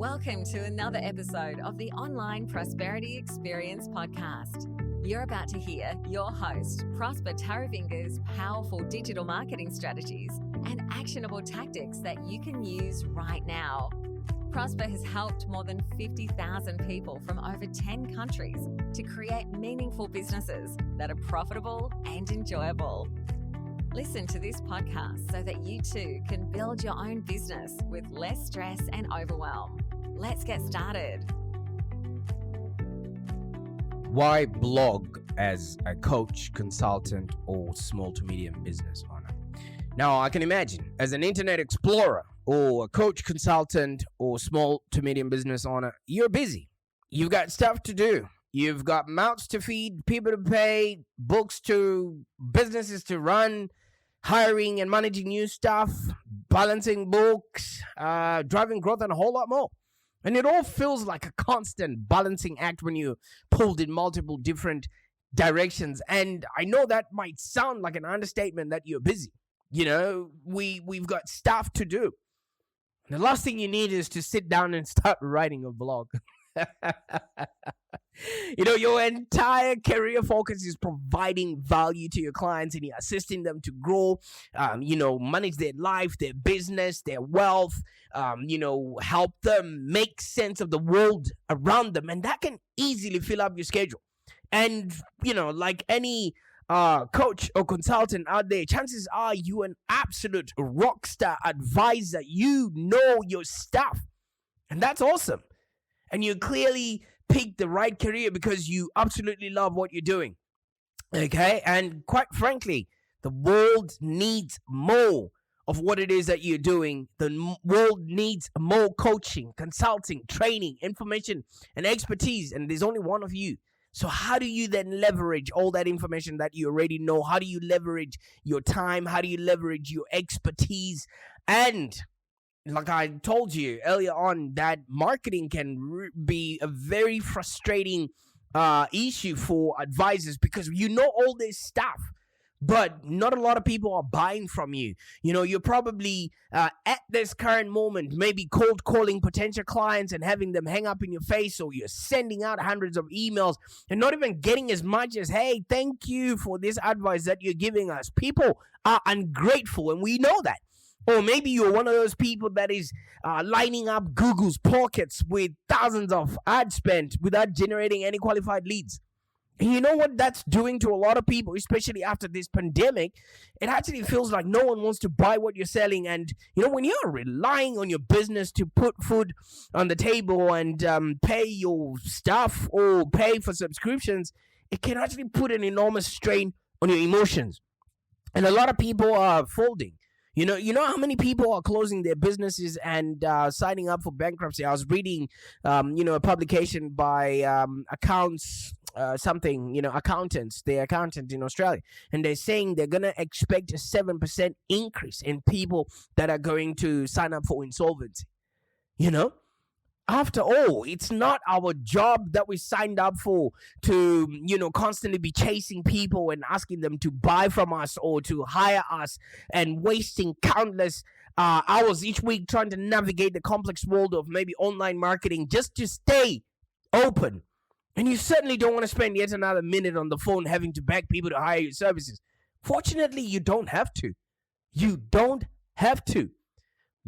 Welcome to another episode of the Online Prosperity Experience podcast. You're about to hear your host, Prosper Taravinga's powerful digital marketing strategies and actionable tactics that you can use right now. Prosper has helped more than 50,000 people from over 10 countries to create meaningful businesses that are profitable and enjoyable. Listen to this podcast so that you too can build your own business with less stress and overwhelm. Let's get started. Why blog as a coach, consultant, or small to medium business owner? Now, I can imagine as an internet explorer or a coach, consultant, or small to medium business owner, you're busy. You've got stuff to do. You've got mouths to feed, people to pay, books to, businesses to run, hiring and managing new stuff, balancing books, driving growth, and a whole lot more. And it all feels like a constant balancing act when you're pulled in multiple different directions. And I know that might sound like an understatement that you're busy. You know, we've got stuff to do. The last thing you need is to sit down and start writing a blog. You know, your entire career focus is providing value to your clients and you're assisting them to grow, manage their life, their business, their wealth, help them make sense of the world around them. And that can easily fill up your schedule. And, like any coach or consultant out there, chances are you an absolute rock star advisor. You know your stuff. And that's awesome. And you clearly picked the right career because you absolutely love what you're doing. Okay? And quite frankly, the world needs more of what it is that you're doing. The world needs more coaching, consulting, training, information, and expertise. And there's only one of you. So how do you then leverage all that information that you already know? How do you leverage your time? How do you leverage your expertise? And like I told you earlier on, that marketing can be a very frustrating issue for advisors because you know all this stuff, but not a lot of people are buying from you. You know, you're probably at this current moment, maybe cold calling potential clients and having them hang up in your face, or you're sending out hundreds of emails and not even getting as much as, hey, thank you for this advice that you're giving us. People are ungrateful, and we know that. Or maybe you're one of those people that is lining up Google's pockets with thousands of ad spend without generating any qualified leads. And you know what that's doing to a lot of people, especially after this pandemic? It actually feels like no one wants to buy what you're selling. And, when you're relying on your business to put food on the table and pay your staff or pay for subscriptions, it can actually put an enormous strain on your emotions. And a lot of people are folding. You know how many people are closing their businesses and signing up for bankruptcy? I was reading, a publication by accountants, the accountant in Australia, and they're saying they're going to expect a 7% increase in people that are going to sign up for insolvency. After all, it's not our job that we signed up for to, constantly be chasing people and asking them to buy from us or to hire us and wasting countless hours each week trying to navigate the complex world of maybe online marketing just to stay open. And you certainly don't want to spend yet another minute on the phone having to beg people to hire your services. Fortunately, you don't have to. You don't have to.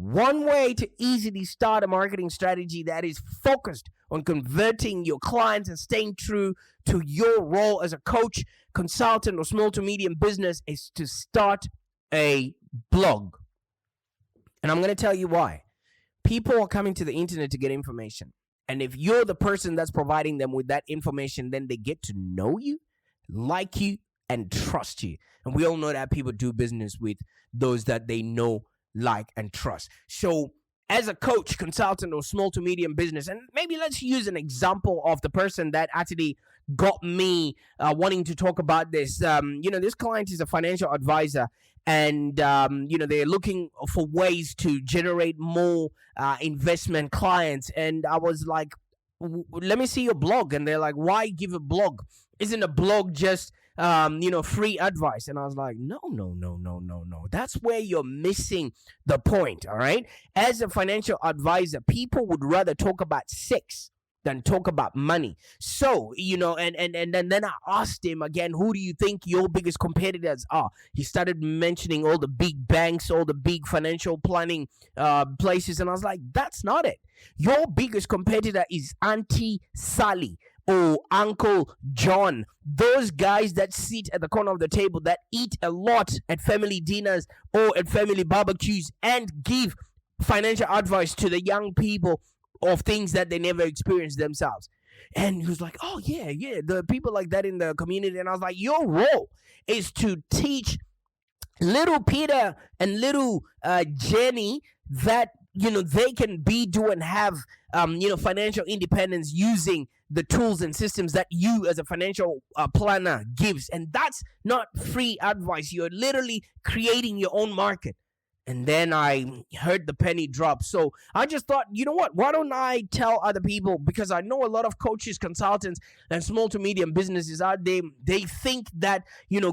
One way to easily start a marketing strategy that is focused on converting your clients and staying true to your role as a coach, consultant, or small to medium business is to start a blog. And I'm going to tell you why. People are coming to the internet to get information. And if you're the person that's providing them with that information, then they get to know you, like you, and trust you. And we all know that people do business with those that they know, like, and trust. So as a coach, consultant, or small to medium business, and maybe let's use an example of the person that actually got me wanting to talk about this. This client is a financial advisor, and they're looking for ways to generate more investment clients. And I was like, let me see your blog. And they're like, why give a blog? Isn't a blog just free advice. And I was like, no, no, no, no, no, no. That's where you're missing the point. All right. As a financial advisor, people would rather talk about sex than talk about money. So, and then I asked him again, who do you think your biggest competitors are? He started mentioning all the big banks, all the big financial planning places. And I was like, that's not it. Your biggest competitor is Auntie Sally or Uncle John. Those guys that sit at the corner of the table, that eat a lot at family dinners or at family barbecues and give financial advice to the young people of things that they never experienced themselves. And he was like, oh, yeah, the people like that in the community. And I was like, your role is to teach little Peter and little Jenny that, they can do and have, financial independence using the tools and systems that you as a financial planner gives. And that's not free advice. You're literally creating your own market. And then I heard the penny drop. So I just thought, you know what? Why don't I tell other people? Because I know a lot of coaches, consultants, and small to medium businesses out there, they think that,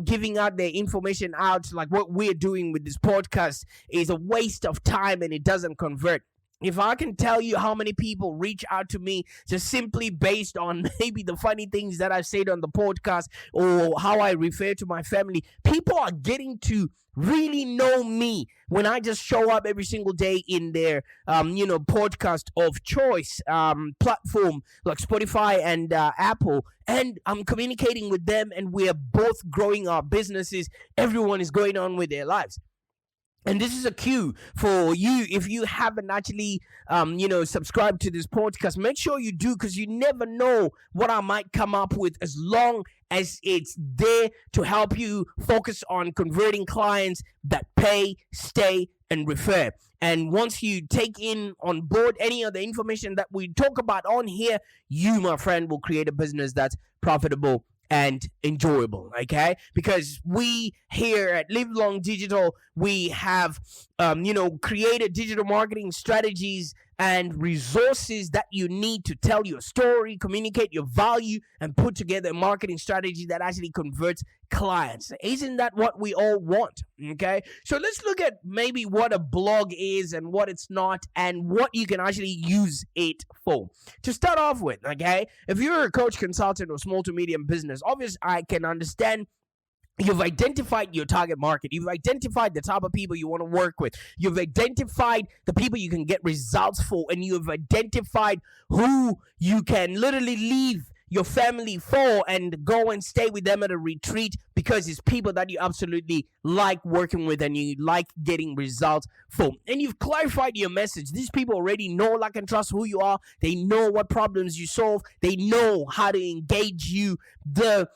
giving out their information out, like what we're doing with this podcast, is a waste of time and it doesn't convert. If I can tell you how many people reach out to me just simply based on maybe the funny things that I've said on the podcast or how I refer to my family, people are getting to really know me when I just show up every single day in their, podcast of choice platform like Spotify and Apple. And I'm communicating with them and we're both growing our businesses. Everyone is going on with their lives. And this is a cue for you. If you haven't actually, subscribed to this podcast, make sure you do, because you never know what I might come up with, as long as it's there to help you focus on converting clients that pay, stay, and refer. And once you take in on board any of the information that we talk about on here, you, my friend, will create a business that's profitable and enjoyable, okay? Because we here at Live Long Digital, we have, created digital marketing strategies and resources that you need to tell your story, communicate your value, and put together a marketing strategy that actually converts clients. Isn't that what we all want? Okay, so let's look at maybe what a blog is and what it's not and what you can actually use it for. To start off with, okay, if you're a coach, consultant, or small to medium business, obviously I can understand. You've identified your target market. You've identified the type of people you want to work with. You've identified the people you can get results for. And you've identified who you can literally leave your family for and go and stay with them at a retreat, because it's people that you absolutely like working with and you like getting results for. And you've clarified your message. These people already know, like, and trust who you are. They know what problems you solve. They know how to engage you. The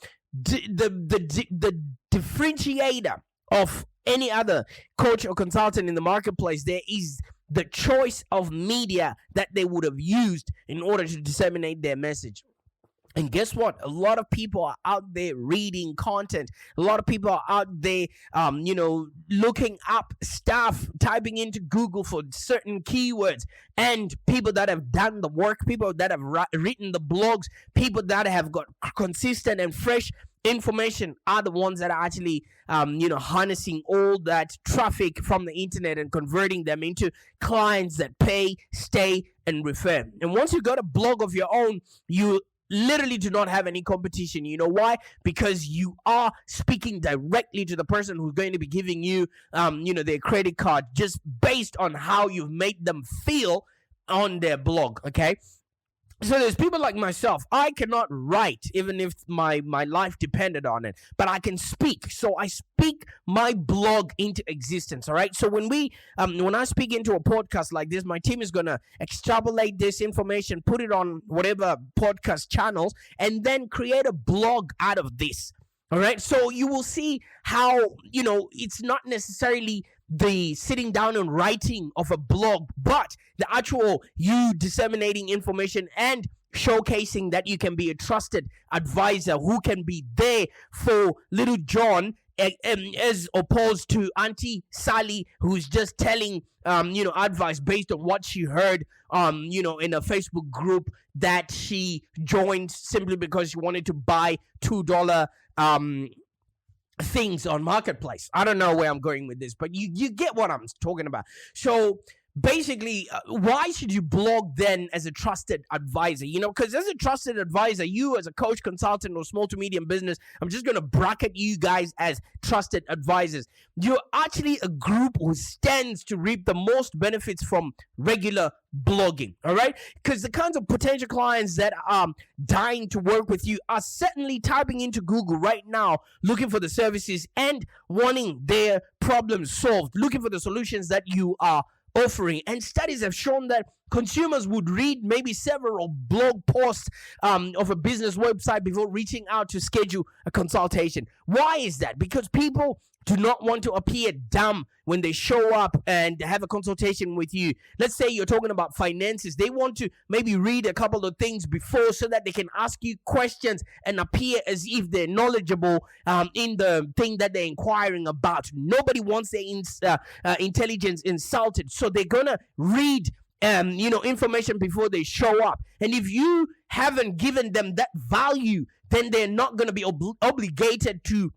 differentiator of any other coach or consultant in the marketplace there is the choice of media that they would have used in order to disseminate their message. And guess what? A lot of people are out there reading content. A lot of people are out there, looking up stuff, typing into Google for certain keywords. And people that have done the work, people that have written the blogs, people that have got consistent and fresh information are the ones that are actually, harnessing all that traffic from the internet and converting them into clients that pay, stay, and refer. And once you got a blog of your own, you literally do not have any competition. You know why? Because you are speaking directly to the person who's going to be giving you, their credit card, just based on how you've made them feel on their blog, okay? So there's people like myself. I cannot write, even if my life depended on it, but I can speak. So I speak my blog into existence, all right? So when I speak into a podcast like this, my team is going to extrapolate this information, put it on whatever podcast channels, and then create a blog out of this, all right? So you will see how, it's not necessarily the sitting down and writing of a blog, but the actual you disseminating information and showcasing that you can be a trusted advisor who can be there for little John, as opposed to Auntie Sally, who's just telling advice based on what she heard in a Facebook group that she joined simply because she wanted to buy $2 things on marketplace. I don't know where I'm going with this, but you get what I'm talking about. So basically, why should you blog then as a trusted advisor? Because as a trusted advisor, you as a coach, consultant, or small to medium business, I'm just going to bracket you guys as trusted advisors. You're actually a group who stands to reap the most benefits from regular blogging, all right? Because the kinds of potential clients that are dying to work with you are certainly typing into Google right now, looking for the services and wanting their problems solved, looking for the solutions that you are offering. And studies have shown that consumers would read maybe several blog posts of a business website before reaching out to schedule a consultation. Why is that? Because people do not want to appear dumb when they show up and have a consultation with you. Let's say you're talking about finances. They want to maybe read a couple of things before so that they can ask you questions and appear as if they're knowledgeable in the thing that they're inquiring about. Nobody wants their intelligence insulted, so they're gonna read information before they show up. And if you haven't given them that value, then they're not going to be obligated to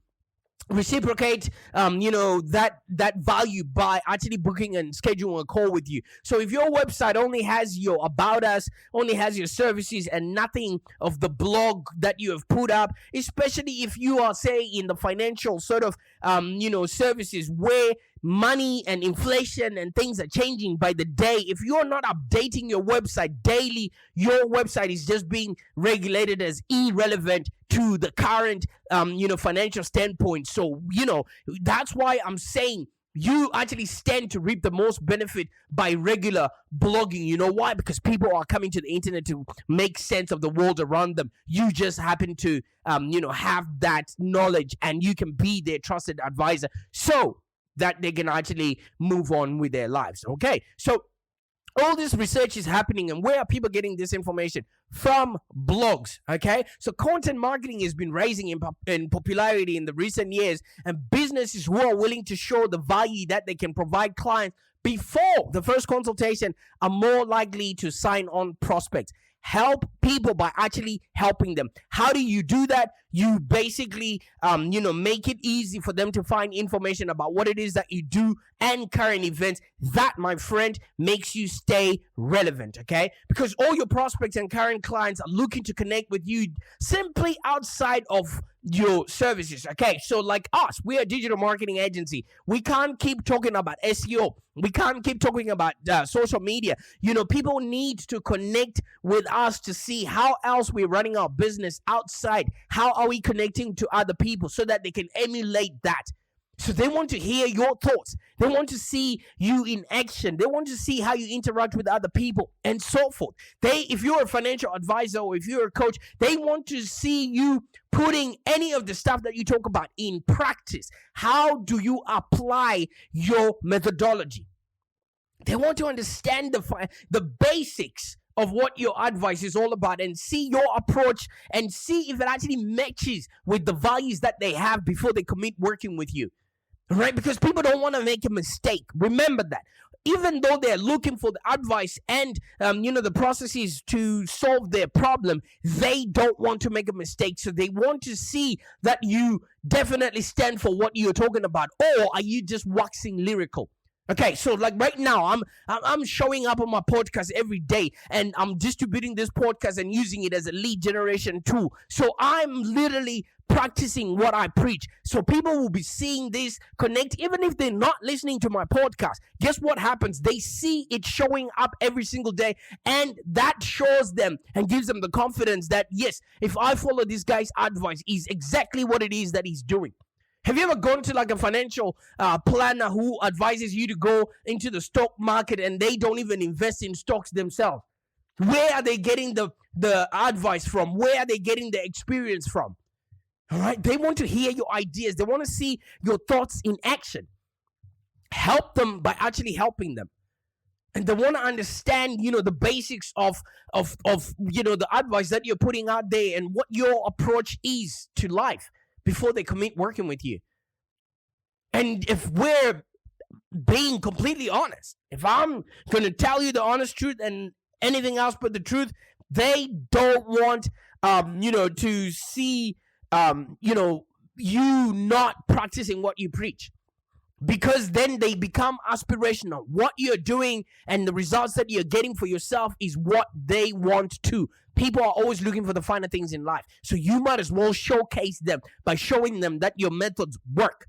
reciprocate that value by actually booking and scheduling a call with you. So if your website only has your about us, only has your services and nothing of the blog that you have put up, especially if you are, say, in the financial sort of services where money and inflation and things are changing by the day, if you're not updating your website daily, your website is just being regulated as irrelevant to the current financial standpoint. So that's why I'm saying you actually stand to reap the most benefit by regular blogging. You know why? Because people are coming to the internet to make sense of the world around them. You just happen to have that knowledge, and you can be their trusted advisor so that they can actually move on with their lives. Okay, so all this research is happening, and where are people getting this information? From blogs. Okay, so content marketing has been rising in popularity in the recent years, and businesses who are willing to show the value that they can provide clients before the first consultation are more likely to sign on prospects. Help people by actually helping them. How do you do that? You basically, make it easy for them to find information about what it is that you do and current events. That, my friend, makes you stay relevant, okay? Because all your prospects and current clients are looking to connect with you simply outside of your services, okay? So like us, we're a digital marketing agency. We can't keep talking about SEO. We can't keep talking about social media. People need to connect with us to see how else we're running our business outside. How are we connecting to other people so that they can emulate that? So they want to hear your thoughts. They want to see you in action. They want to see how you interact with other people and so forth. If you're a financial advisor or if you're a coach, they want to see you putting any of the stuff that you talk about in practice. How do you apply your methodology? They want to understand the basics of what your advice is all about and see your approach and see if it actually matches with the values that they have before they commit working with you. Right? Because people don't want to make a mistake. Remember that. Even though they're looking for the advice and the processes to solve their problem, they don't want to make a mistake. So they want to see that you definitely stand for what you're talking about, or are you just waxing lyrical? Okay, so like right now, I'm showing up on my podcast every day, and I'm distributing this podcast and using it as a lead generation tool. So I'm literally practicing what I preach. So people will be seeing this connect, even if they're not listening to my podcast. Guess what happens? They see it showing up every single day, and that shows them and gives them the confidence that, yes, if I follow this guy's advice, is exactly what it is that he's doing. Have you ever gone to like a financial planner who advises you to go into the stock market and they don't even invest in stocks themselves? Where are they getting the advice from? Where are they getting the experience from? All right, they want to hear your ideas. They want to see your thoughts in action. Help them by actually helping them. And they want to understand, the basics of the advice that you're putting out there and what your approach is to life before they commit working with you. And if we're being completely honest, if I'm going to tell you the honest truth and anything else but the truth, they don't want, to see, you not practicing what you preach, because then they become aspirational. What you're doing and the results that you're getting for yourself is what they want too. People are always looking for the finer things in life. So you might as well showcase them by showing them that your methods work.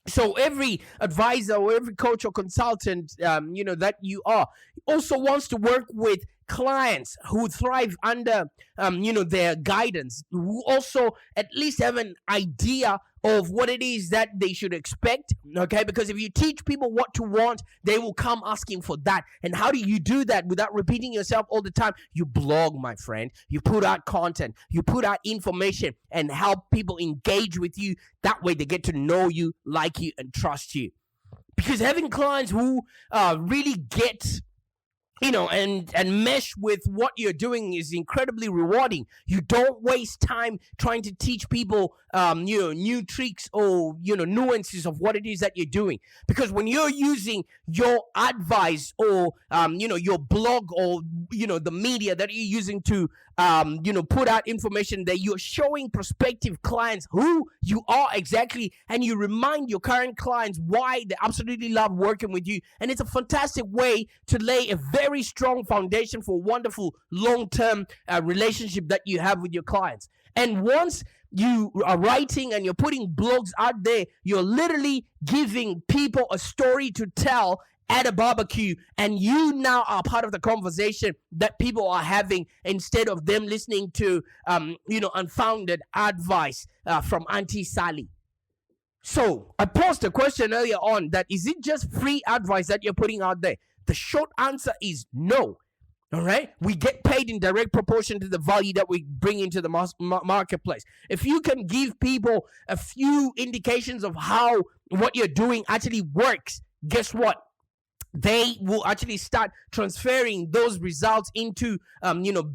So every advisor or every coach or consultant, that you are, also wants to work with clients who thrive under, their guidance, who also at least have an idea of what it is that they should expect. Okay, because if you teach people what to want, they will come asking for that. And how do you do that without repeating yourself all the time? You blog, my friend. You put out content, you put out information, and help people engage with you. That way they get to know you, like you, and trust you. Because having clients who really get and mesh with what you're doing is incredibly rewarding. You don't waste time trying to teach people, new tricks or, nuances of what it is that you're doing. Because when you're using your advice or, your blog or, the media that you're using to, put out information, that you're showing prospective clients who you are exactly, and you remind your current clients why they absolutely love working with you. And it's a fantastic way to lay a very strong foundation for a wonderful long-term relationship that you have with your clients. And once you are writing and you're putting blogs out there, you're literally giving people a story to tell at a barbecue, and you now are part of the conversation that people are having, instead of them listening to unfounded advice from Auntie Sally. So I posed a question earlier on, that is it just free advice that you're putting out there? The short answer is no. All right, we get paid in direct proportion to the value that we bring into the marketplace. If you can give people a few indications of how what you're doing actually works, guess what? They will actually start transferring those results into,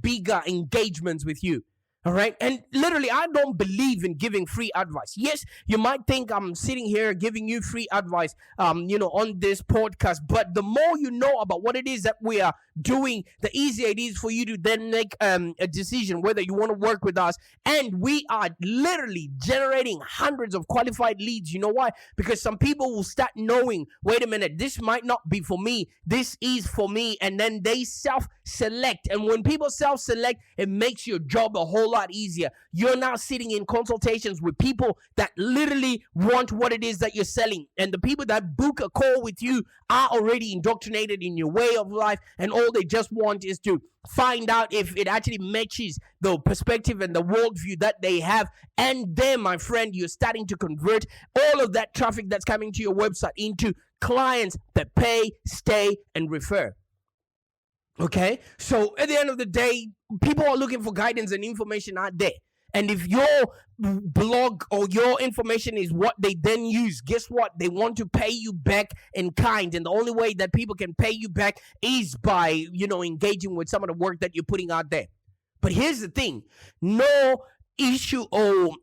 bigger engagements with you. All right. And literally, I don't believe in giving free advice. Yes, you might think I'm sitting here giving you free advice, on this podcast. But the more you know about what it is that we are doing, the easier it is for you to then make a decision whether you want to work with us. And we are literally generating hundreds of qualified leads. You know why? Because some people will start knowing, wait a minute, this might not be for me. This is for me. And then they self-select. And when people self-select, it makes your job a whole lot easier. You're now sitting in consultations with people that literally want what it is that you're selling. And the people that book a call with you are already indoctrinated in your way of life, and all they just want is to find out if it actually matches the perspective and the worldview that they have. And then, my friend, you're starting to convert all of that traffic that's coming to your website into clients that pay, stay, and refer. Okay, so at the end of the day, people are looking for guidance and information out there. And if your blog or your information is what they then use, guess what? They want to pay you back in kind. And the only way that people can pay you back is by, engaging with some of the work that you're putting out there. But here's the thing. No issue or,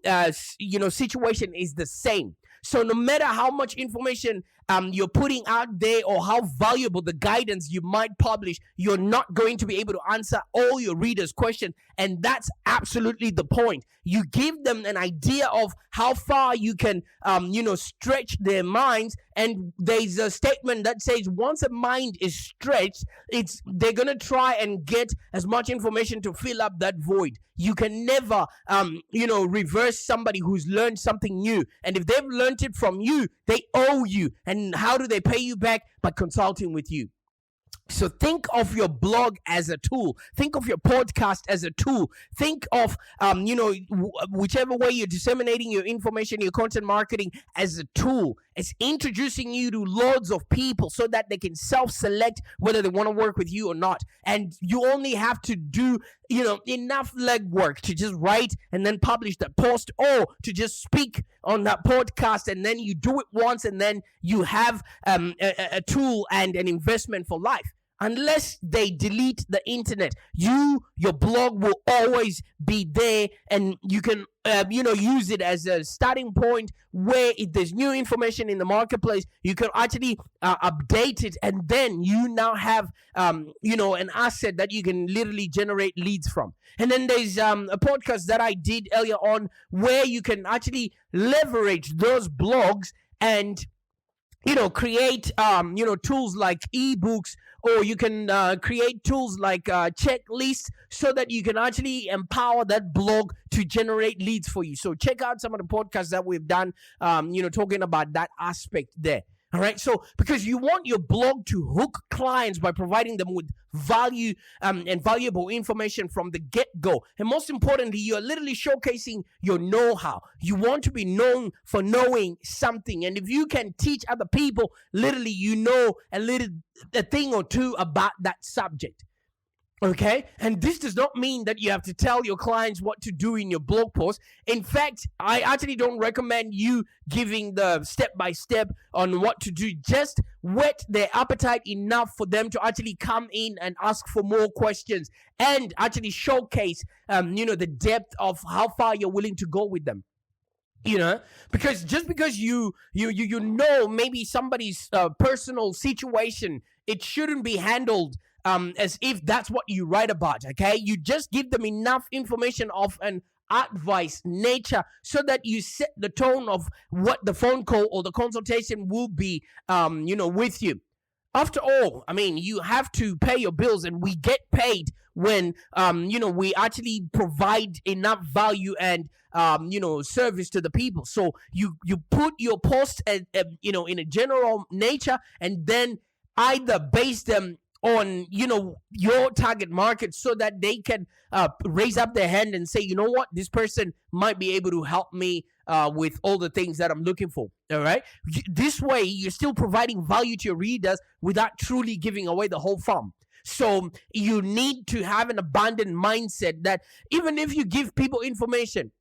situation is the same. So no matter how much information you're putting out there or how valuable the guidance you might publish, you're not going to be able to answer all your readers' questions. And that's absolutely the point. You give them an idea of how far you can, stretch their minds. And there's a statement that says once a mind is stretched, they're going to try and get as much information to fill up that void. You can never, reverse somebody who's learned something new. And if they've learned it from you, they owe you. And how do they pay you back? By consulting with you. So think of your blog as a tool. Think of your podcast as a tool. Think of, whichever way you're disseminating your information, your content marketing as a tool. It's introducing you to loads of people so that they can self-select whether they want to work with you or not. And you only have to do, enough legwork to just write and then publish that post, or to just speak on that podcast, and then you do it once, and then you have a tool and an investment for life. unless they delete the internet, your blog will always be there, and you can use it as a starting point where if there's new information in the marketplace, you can actually update it, and then you now have an asset that you can literally generate leads from. And then there's a podcast that I did earlier on where you can actually leverage those blogs and create tools like ebooks, or you can create tools like checklists, so that you can actually empower that blog to generate leads for you. So check out some of the podcasts that we've done talking about that aspect there. All right, so because you want your blog to hook clients by providing them with value and valuable information from the get-go. And most importantly, you're literally showcasing your know-how. You want to be known for knowing something. And if you can teach other people, literally you know a thing or two about that subject. Okay, and this does not mean that you have to tell your clients what to do in your blog post. In fact, I actually don't recommend you giving the step-by-step on what to do. Just whet their appetite enough for them to actually come in and ask for more questions, and actually showcase the depth of how far you're willing to go with them. Because just because you know maybe somebody's personal situation, it shouldn't be handled as if that's what you write about. Okay, you just give them enough information of an advice nature, so that you set the tone of what the phone call or the consultation will be with you. After all, I mean, you have to pay your bills, and we get paid when we actually provide enough value and service to the people. So you put your post in a general nature, and then either base them on your target market, so that they can raise up their hand and say, you know what, this person might be able to help me with all the things that I'm looking for. All right, this way you're still providing value to your readers without truly giving away the whole farm. So you need to have an abundant mindset that even if you give people information,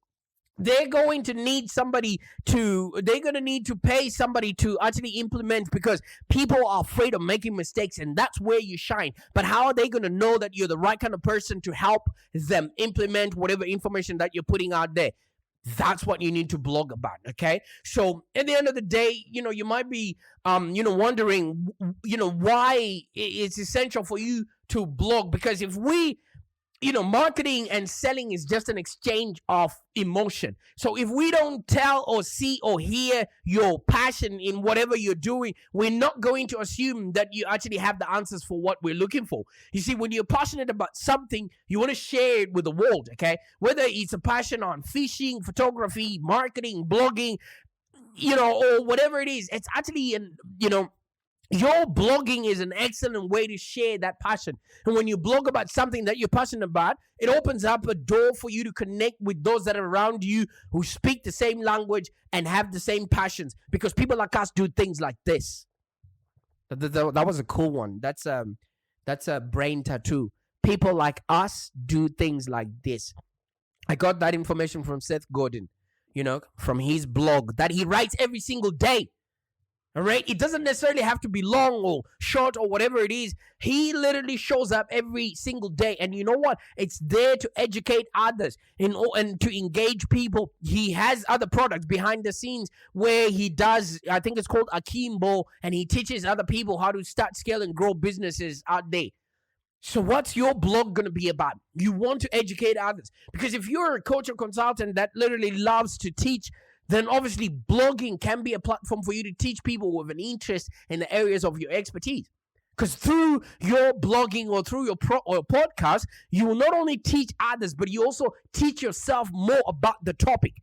they're going to need to pay somebody to actually implement, because people are afraid of making mistakes, and that's where you shine. But how are they going to know that you're the right kind of person to help them implement whatever information that you're putting out there? That's what you need to blog about. Okay, so at the end of the day, you might be wondering why it's essential for you to blog. Because if we marketing and selling is just an exchange of emotion. So if we don't tell or see or hear your passion in whatever you're doing, we're not going to assume that you actually have the answers for what we're looking for. You see, when you're passionate about something, you want to share it with the world, okay? Whether it's a passion on fishing, photography, marketing, blogging, or whatever it is, it's actually your blogging is an excellent way to share that passion. And when you blog about something that you're passionate about, it opens up a door for you to connect with those that are around you who speak the same language and have the same passions. Because people like us do things like this. That was a cool one. That's a brain tattoo. People like us do things like this. I got that information from Seth Godin, from his blog that he writes every single day. All right, it doesn't necessarily have to be long or short or whatever it is. He literally shows up every single day, and you know what? It's there to educate others and to engage people. He has other products behind the scenes where he does, I think it's called Akimbo, and he teaches other people how to start, scale, and grow businesses out there. So what's your blog going to be about? You want to educate others, because if you're a coach or consultant that literally loves to teach, then obviously blogging can be a platform for you to teach people with an interest in the areas of your expertise. Because through your blogging or through your podcast, you will not only teach others, but you also teach yourself more about the topic.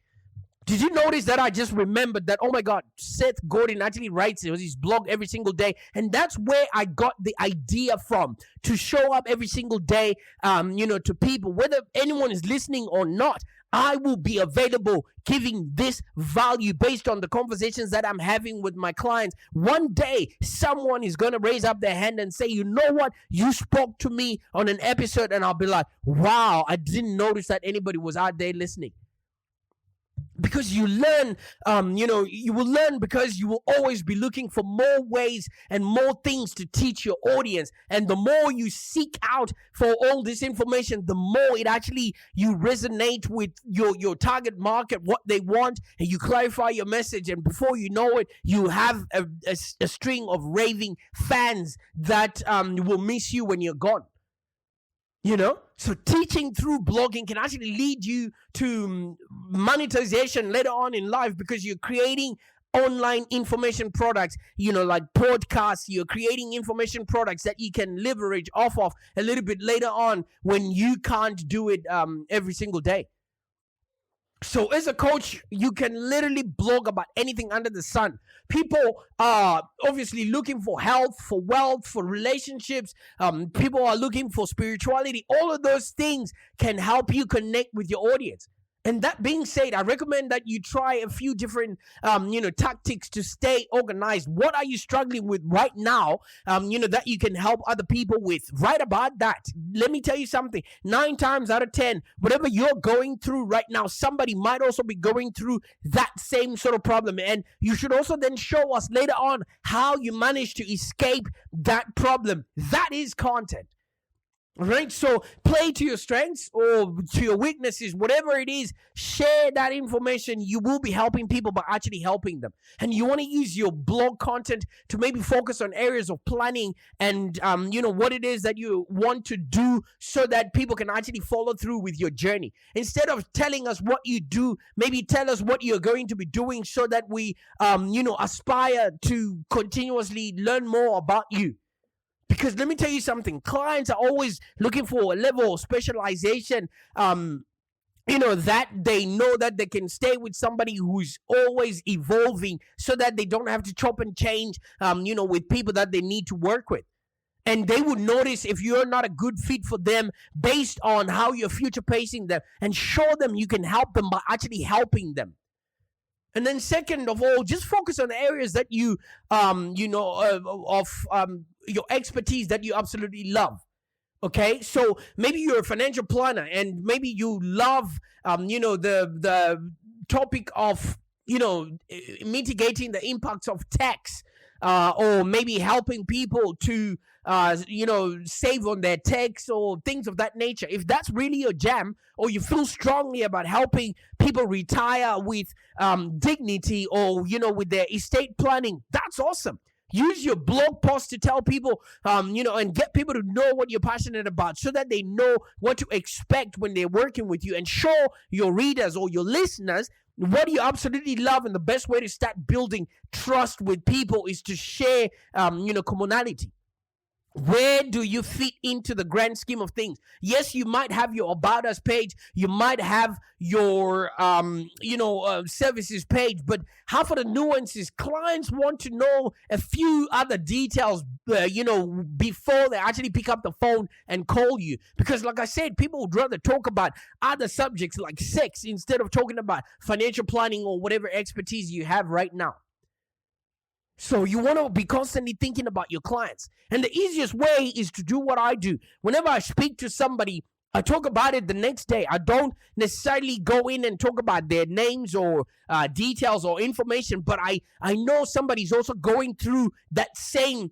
Did you notice that I just remembered that, oh my God, Seth Godin actually writes his blog every single day. And that's where I got the idea from, to show up every single day, to people, whether anyone is listening or not. I will be available giving this value based on the conversations that I'm having with my clients. One day, someone is going to raise up their hand and say, you know what? You spoke to me on an episode, and I'll be like, wow, I didn't notice that anybody was out there listening. because you learn, you will learn because you will always be looking for more ways and more things to teach your audience. And the more you seek out for all this information, the more it actually you resonate with your target market, what they want, and you clarify your message. And before you know it, you have a string of raving fans that will miss you when you're gone. So teaching through blogging can actually lead you to monetization later on in life, because you're creating online information products, like podcasts. You're creating information products that you can leverage off of a little bit later on when you can't do it every single day. So as a coach, you can literally blog about anything under the sun. People are obviously looking for health, for wealth, for relationships. People are looking for spirituality. All of those things can help you connect with your audience. And that being said, I recommend that you try a few different, tactics to stay organized. What are you struggling with right now, that you can help other people with? Right about that. Let me tell you something. 9 times out of 10, whatever you're going through right now, somebody might also be going through that same sort of problem. And you should also then show us later on how you managed to escape that problem. That is content. Right? So play to your strengths or to your weaknesses, whatever it is, share that information. You will be helping people by actually helping them. And you want to use your blog content to maybe focus on areas of planning and, what it is that you want to do so that people can actually follow through with your journey. Instead of telling us what you do, maybe tell us what you're going to be doing so that we, aspire to continuously learn more about you. Because let me tell you something, clients are always looking for a level of specialization, that they know that they can stay with somebody who's always evolving so that they don't have to chop and change, with people that they need to work with. And they would notice if you're not a good fit for them based on how you're future pacing them, and show them you can help them by actually helping them. And then second of all, just focus on areas that you, your expertise that you absolutely love. Okay, so maybe you're a financial planner and maybe you love, the topic of, mitigating the impacts of tax, or maybe helping people to, save on their tax or things of that nature. If that's really your jam, or you feel strongly about helping people retire with dignity, or, with their estate planning, that's awesome. Use your blog post to tell people, and get people to know what you're passionate about so that they know what to expect when they're working with you, and show your readers or your listeners what you absolutely love. And the best way to start building trust with people is to share, commonality. Where do you fit into the grand scheme of things? Yes, you might have your About Us page. You might have your, services page. But half of the nuances, clients want to know a few other details, before they actually pick up the phone and call you. Because like I said, people would rather talk about other subjects like sex instead of talking about financial planning or whatever expertise you have right now. So you want to be constantly thinking about your clients. And the easiest way is to do what I do. Whenever I speak to somebody, I talk about it the next day. I don't necessarily go in and talk about their names or details or information, but I know somebody's also going through that same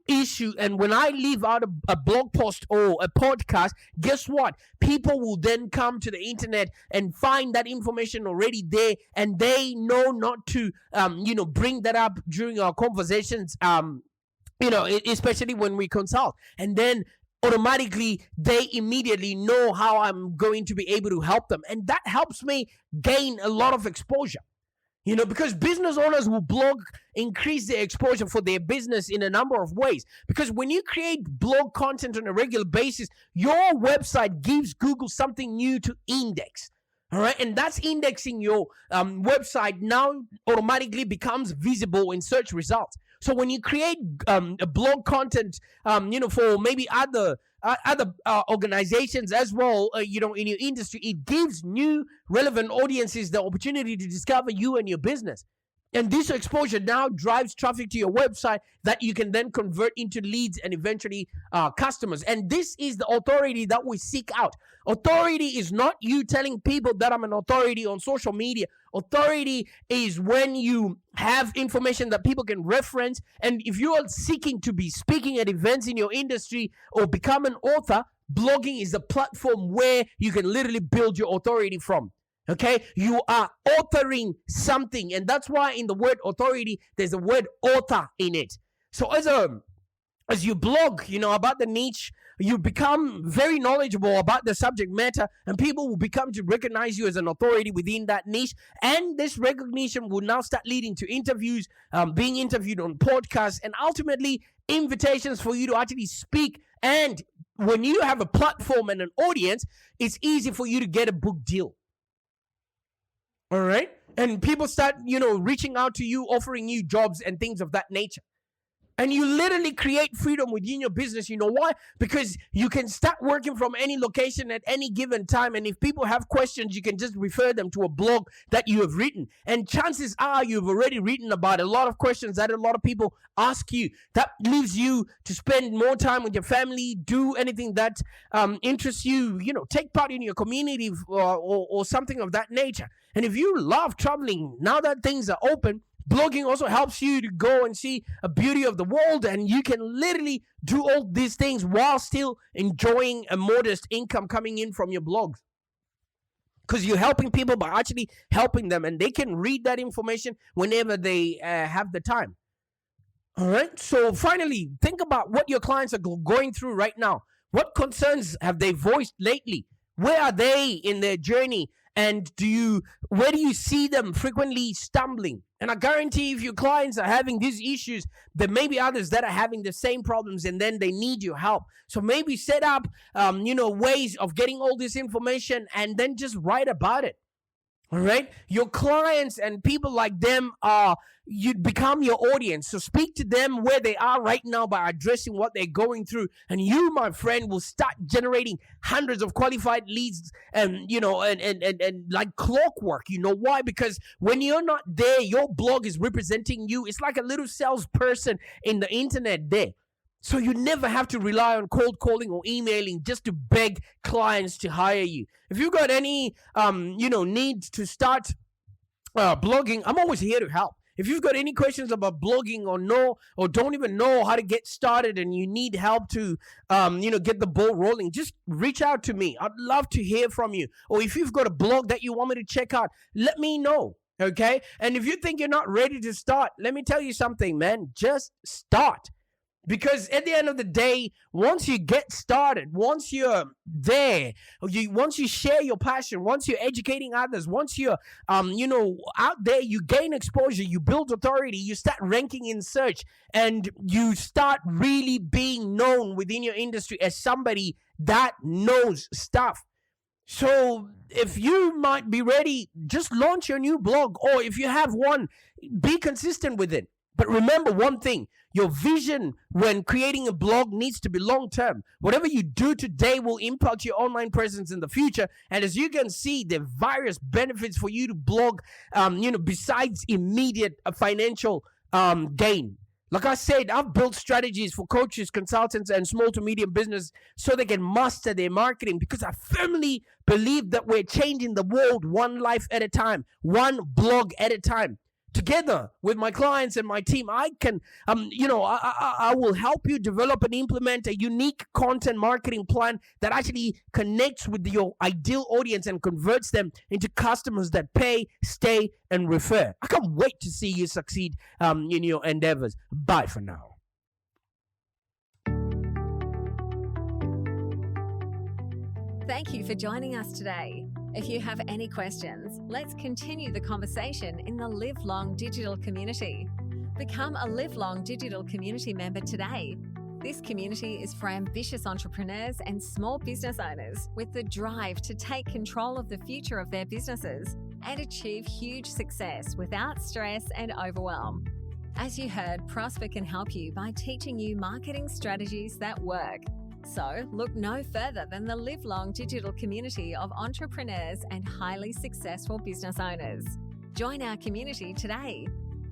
issue. And when I leave out a blog post or a podcast, guess what? People will then come to the internet and find that information already there, and they know not to, bring that up during our conversations, especially when we consult. And then automatically they immediately know how I'm going to be able to help them. And that helps me gain a lot of exposure, because business owners will blog, increase their exposure for their business in a number of ways. Because when you create blog content on a regular basis, your website gives Google something new to index. All right, and that's indexing your website now automatically becomes visible in search results. So when you create a blog content, for maybe other organizations as well, in your industry, it gives new relevant audiences the opportunity to discover you and your business. And this exposure now drives traffic to your website that you can then convert into leads and eventually customers. And this is the authority that we seek out. Authority is not you telling people that I'm an authority on social media Authority is when you have information that people can reference. And if you are seeking to be speaking at events in your industry or become an author, blogging is the platform where you can literally build your authority from. Okay, you are authoring something, and that's why in the word authority there's a word author in it. So as you blog, about the niche, you become very knowledgeable about the subject matter, and people will become to recognize you as an authority within that niche. And this recognition will now start leading to interviews, being interviewed on podcasts, and ultimately invitations for you to actually speak. And when you have a platform and an audience, it's easy for you to get a book deal. All right? And people start, reaching out to you, offering you jobs and things of that nature. And you literally create freedom within your business. You know why? Because you can start working from any location at any given time. And if people have questions, you can just refer them to a blog that you have written. And chances are you've already written about a lot of questions that a lot of people ask you. That leaves you to spend more time with your family, do anything that interests you, take part in your community or something of that nature. And if you love traveling, now that things are open, blogging also helps you to go and see a beauty of the world, and you can literally do all these things while still enjoying a modest income coming in from your blogs. Because you're helping people by actually helping them, and they can read that information whenever they have the time. All right. So finally, think about what your clients are going through right now. What concerns have they voiced lately? Where are they in their journey? And where do you see them frequently stumbling? And I guarantee if your clients are having these issues, there may be others that are having the same problems, and then they need your help. So maybe set up, ways of getting all this information and then just write about it. All right. Your clients and people like them you become your audience. So speak to them where they are right now by addressing what they're going through. And you, my friend, will start generating hundreds of qualified leads and like clockwork. You know why? Because when you're not there, your blog is representing you. It's like a little salesperson in the internet there. So you never have to rely on cold calling or emailing just to beg clients to hire you. If you've got any, need to start blogging, I'm always here to help. If you've got any questions about blogging or don't even know how to get started and you need help to, get the ball rolling, just reach out to me. I'd love to hear from you. Or if you've got a blog that you want me to check out, let me know. Okay. And if you think you're not ready to start, let me tell you something, man, just start. Because at the end of the day, once you get started, once you're there, once you share your passion, once you're educating others, once you're, out there, you gain exposure, you build authority, you start ranking in search, and you start really being known within your industry as somebody that knows stuff. So if you might be ready, just launch your new blog, or if you have one, be consistent with it. But remember one thing, your vision when creating a blog needs to be long-term. Whatever you do today will impact your online presence in the future. And as you can see, there are various benefits for you to blog, besides immediate financial gain. Like I said, I've built strategies for coaches, consultants, and small to medium business so they can master their marketing, because I firmly believe that we're changing the world one life at a time, one blog at a time. Together with my clients and my team, I can, I will help you develop and implement a unique content marketing plan that actually connects with your ideal audience and converts them into customers that pay, stay, and refer. I can't wait to see you succeed in your endeavors. Bye for now. Thank you for joining us today. If you have any questions, let's continue the conversation in the Live Long Digital community. Become a Live Long Digital community member today. This community is for ambitious entrepreneurs and small business owners with the drive to take control of the future of their businesses and achieve huge success without stress and overwhelm. As you heard, Prosper can help you by teaching you marketing strategies that work. So look no further than the Live Long Digital community of entrepreneurs and highly successful business owners. Join our community today.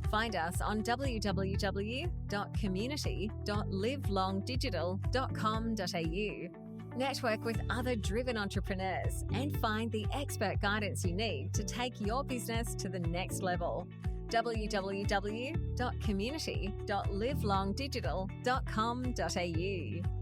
Find us on www.community.livelongdigital.com.au. Network with other driven entrepreneurs and find the expert guidance you need to take your business to the next level. www.community.livelongdigital.com.au